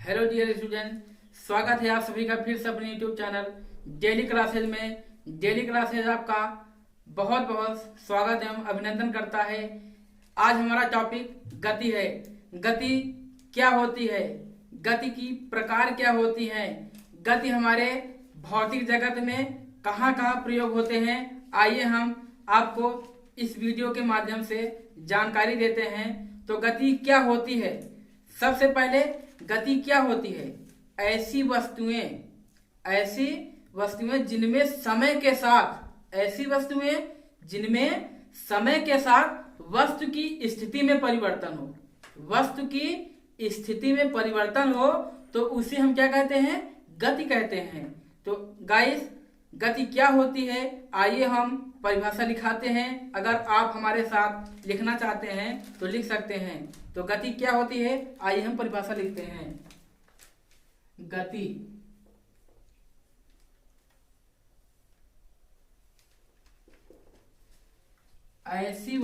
Hello dear student, स्वागत है आप सभी का फिर से अपने यूट्यूब चैनल डेली क्लासेज में। डेली क्लासेज आपका बहुत बहुत स्वागत एवं अभिनंदन करता है। आज हमारा टॉपिक गति है। गति क्या होती है, गति की प्रकार क्या होती हैं, गति हमारे भौतिक जगत में कहाँ कहाँ प्रयोग होते हैं, आइए हम आपको इस वीडियो के माध्यम से जानकारी देते हैं। तो गति क्या होती है? सबसे पहले गति क्या होती है? ऐसी वस्तुएं जिनमें समय के साथ वस्तु की स्थिति में परिवर्तन हो तो उसे हम क्या कहते हैं? गति कहते हैं। तो गाइस, गति क्या होती है, आइए हम परिभाषा लिखाते हैं। अगर आप हमारे साथ लिखना चाहते हैं तो लिख सकते हैं। तो गति क्या होती है, आइए हम परिभाषा लिखते हैं। गति ऐसी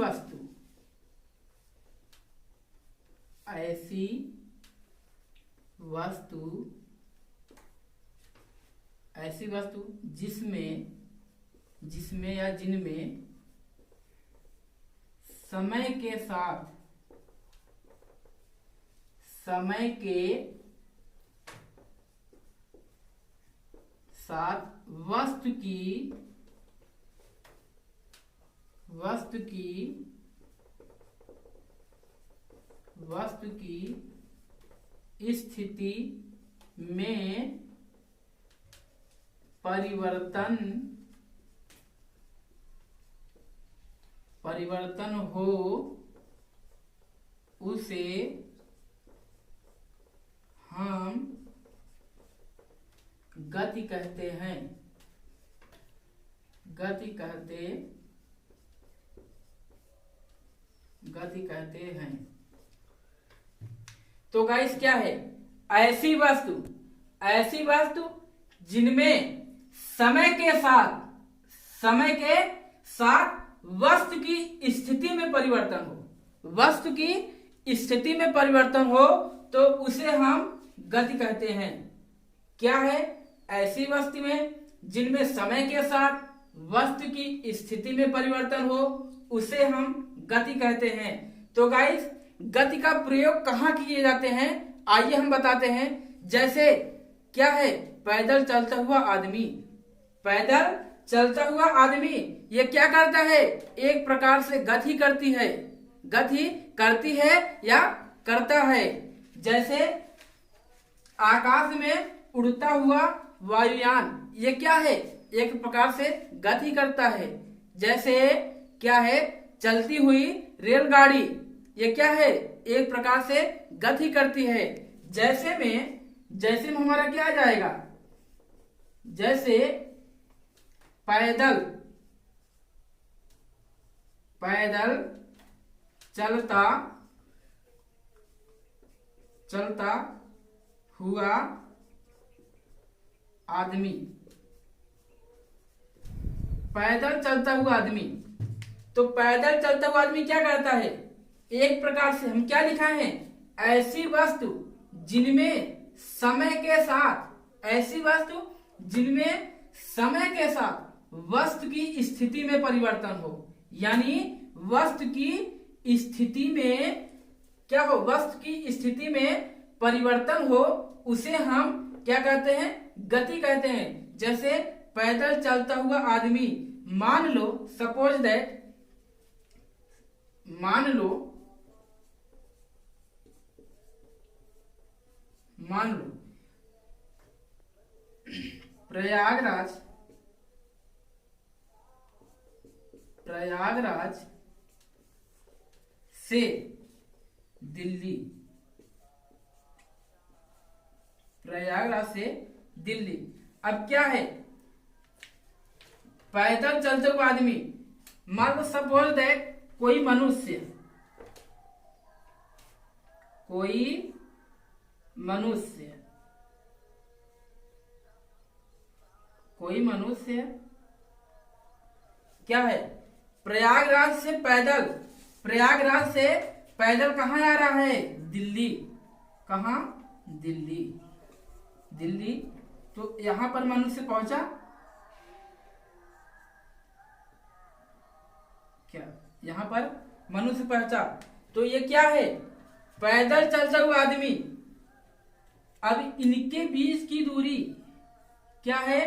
वस्तु जिसमें या जिनमें समय के साथ वस्तु की स्थिति में परिवर्तन हो उसे हम गति कहते हैं। गति कहते हैं। तो गाइस, क्या है? ऐसी वस्तु जिनमें समय के साथ वस्तु की स्थिति में परिवर्तन हो तो उसे हम गति कहते हैं। क्या है? ऐसी वस्तुएं जिनमें समय के साथ वस्तु की स्थिति में परिवर्तन हो उसे हम गति कहते हैं। तो गाइस, गति का प्रयोग कहाँ किए जाते हैं, आइए हम बताते हैं। जैसे क्या है? पैदल चलता हुआ आदमी ये क्या करता है? एक प्रकार से गति करती है या करता है। जैसे आकाश में उड़ता हुआ वायुयान ये क्या है? एक प्रकार से गति करता है। जैसे क्या है? चलती हुई रेलगाड़ी ये क्या है? एक प्रकार से गति करती है। जैसे में हमारा क्या आ जाएगा? जैसे पैदल चलता हुआ आदमी। तो पैदल चलता हुआ आदमी क्या करता है? एक प्रकार से हम क्या लिखा है? ऐसी वस्तु जिनमें समय के साथ वस्तु की स्थिति में परिवर्तन हो, यानी वस्तु की स्थिति में क्या हो? वस्तु की स्थिति में परिवर्तन हो उसे हम क्या कहते हैं? गति कहते हैं। जैसे पैदल चलता हुआ आदमी, मान लो प्रयागराज से दिल्ली। अब क्या है? पैदल चलते हुए आदमी, मान लो सपोज दैट कोई मनुष्य क्या है? प्रयागराज से पैदल कहाँ आ रहा है? दिल्ली। कहाँ? दिल्ली, दिल्ली। तो यहां पर मनुष्य पहुंचा क्या, यहां पर मनुष्य पहुंचा। तो ये क्या है, पैदल चलता हुआ आदमी। अब इनके बीच की दूरी क्या है,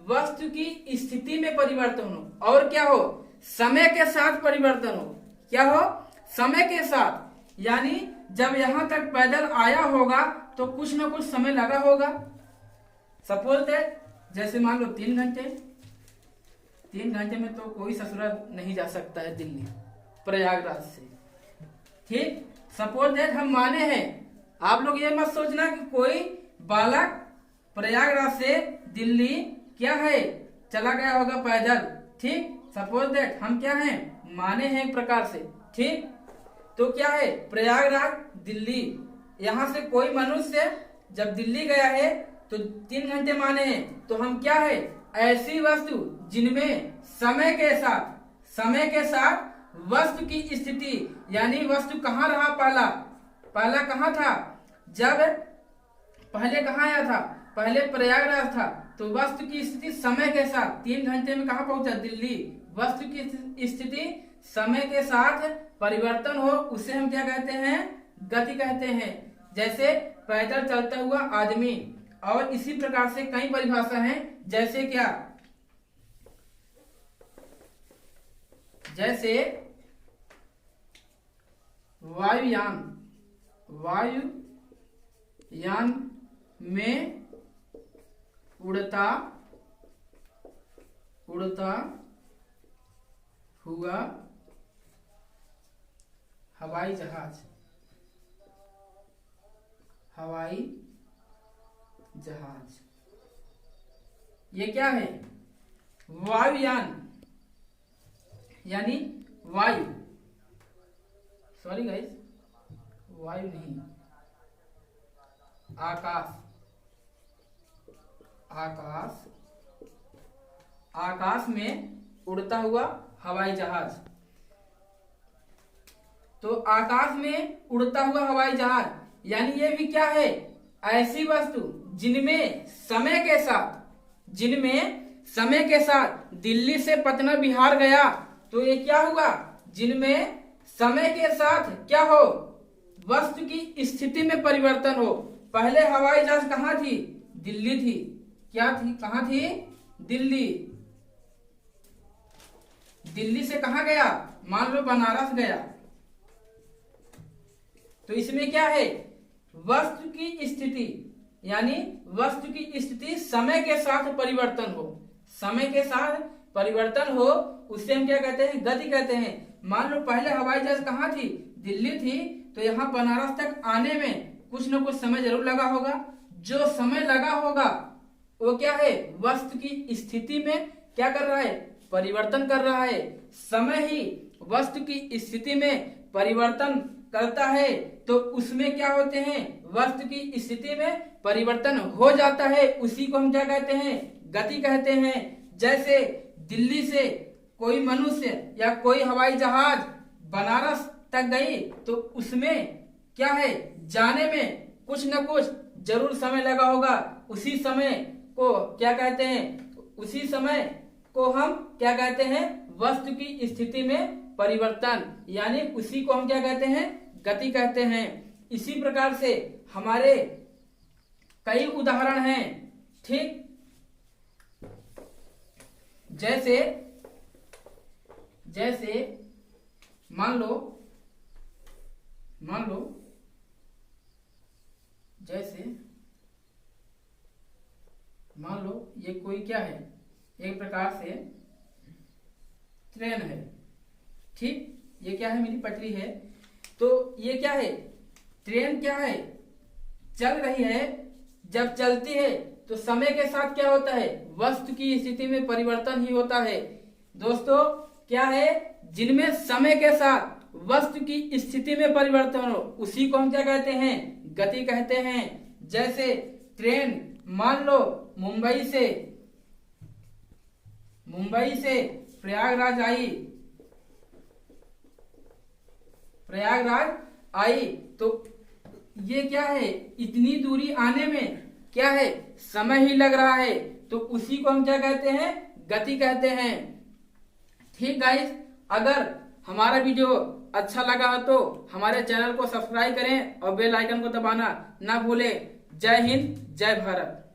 वस्तु की स्थिति में परिवर्तन हो और क्या हो, समय के साथ परिवर्तन हो। क्या हो, समय के साथ। यानी जब यहां तक पैदल आया होगा तो कुछ ना कुछ समय लगा होगा। सपोज दैट, जैसे मान लो 3 घंटे, 3 घंटे में तो कोई ससुराल नहीं जा सकता है दिल्ली प्रयागराज से। ठीक, सपोज दैट हम माने हैं। आप लोग ये मत सोचना कि कोई बालक प्रयागराज से दिल्ली क्या है चला गया होगा पैदल। ठीक, सपोज दैट हम क्या हैं, माने हैं एक प्रकार से। ठीक, तो क्या है, प्रयागराज दिल्ली, यहां से कोई मनुष्य जब दिल्ली गया है तो 3 घंटे माने हैं। तो हम क्या है, ऐसी वस्तु जिनमें समय के साथ वस्तु की स्थिति, यानी वस्तु कहाँ रहा, पहला कहाँ था, जब पहले कहाँ आया था, पहले प्रयागराज था। तो वस्तु की स्थिति समय के साथ 3 घंटे में कहाँ पहुंचा, दिल्ली। वस्तु की स्थिति समय के साथ परिवर्तन हो, उसे हम क्या कहते हैं, गति कहते हैं। जैसे पैदल चलता हुआ आदमी। और इसी प्रकार से कई परिभाषा हैं, जैसे क्या, जैसे वायुयान, वायुयान में उड़ता हुआ हवाई जहाज, ये क्या है, वायुयान, यानी वायु, सॉरी गाइस, वायु नहीं, आकाश में उड़ता हुआ हवाई जहाज। तो आकाश में उड़ता हुआ हवाई जहाज, यानी ये भी क्या है, ऐसी वस्तु जिनमें समय के साथ दिल्ली से पटना बिहार गया। तो ये क्या हुआ, जिनमें समय के साथ क्या हो, वस्तु की स्थिति में परिवर्तन हो। पहले हवाई जहाज कहाँ थी, दिल्ली थी। क्या थी, कहाँ थी, दिल्ली। दिल्ली से कहाँ गया, मान लो बनारस गया। तो इसमें क्या है, वस्तु की स्थिति, यानी वस्तु की स्थिति समय के साथ परिवर्तन हो, समय के साथ परिवर्तन हो, उससे हम क्या कहते हैं, गति कहते हैं। मान लो पहले हवाई जहाज कहाँ थी, दिल्ली थी। तो यहाँ बनारस तक आने में कुछ न कुछ समय जरूर लगा होगा। जो समय लगा होगा वो क्या है, वस्तु की स्थिति में क्या कर रहा है, परिवर्तन कर रहा है। समय ही वस्तु की स्थिति में परिवर्तन करता है। तो उसमें क्या होते हैं, वस्तु की स्थिति में परिवर्तन हो जाता है, उसी को हम क्या कहते हैं, गति कहते हैं। जैसे दिल्ली से कोई मनुष्य या कोई हवाई जहाज बनारस तक गई, तो उसमें क्या है, जाने में कुछ न कुछ जरूर समय लगा होगा। उसी समय को क्या कहते हैं, उसी समय को हम क्या कहते हैं, वस्तु की स्थिति में परिवर्तन, यानी उसी को हम क्या कहते हैं, गति कहते हैं। इसी प्रकार से हमारे कई उदाहरण हैं। ठीक, जैसे मान लो ये कोई क्या है, एक प्रकार से ट्रेन है। ठीक, ये क्या है, मेरी पटरी है। तो ये क्या है, ट्रेन क्या है, चल रही है। जब चलती है तो समय के साथ क्या होता है, वस्तु की स्थिति में परिवर्तन ही होता है। दोस्तों क्या है, जिनमें समय के साथ वस्तु की स्थिति में परिवर्तन हो, उसी को हम क्या कहते हैं, गति कहते हैं। जैसे ट्रेन मान लो मुंबई से प्रयागराज आई, तो ये क्या है, इतनी दूरी आने में क्या है, समय ही लग रहा है, तो उसी को हम क्या कहते हैं, गति कहते हैं। ठीक गाइस, अगर हमारा वीडियो अच्छा लगा हो तो हमारे चैनल को सब्सक्राइब करें और बेल आइकन को दबाना ना भूलें। जय हिंद, जय भारत।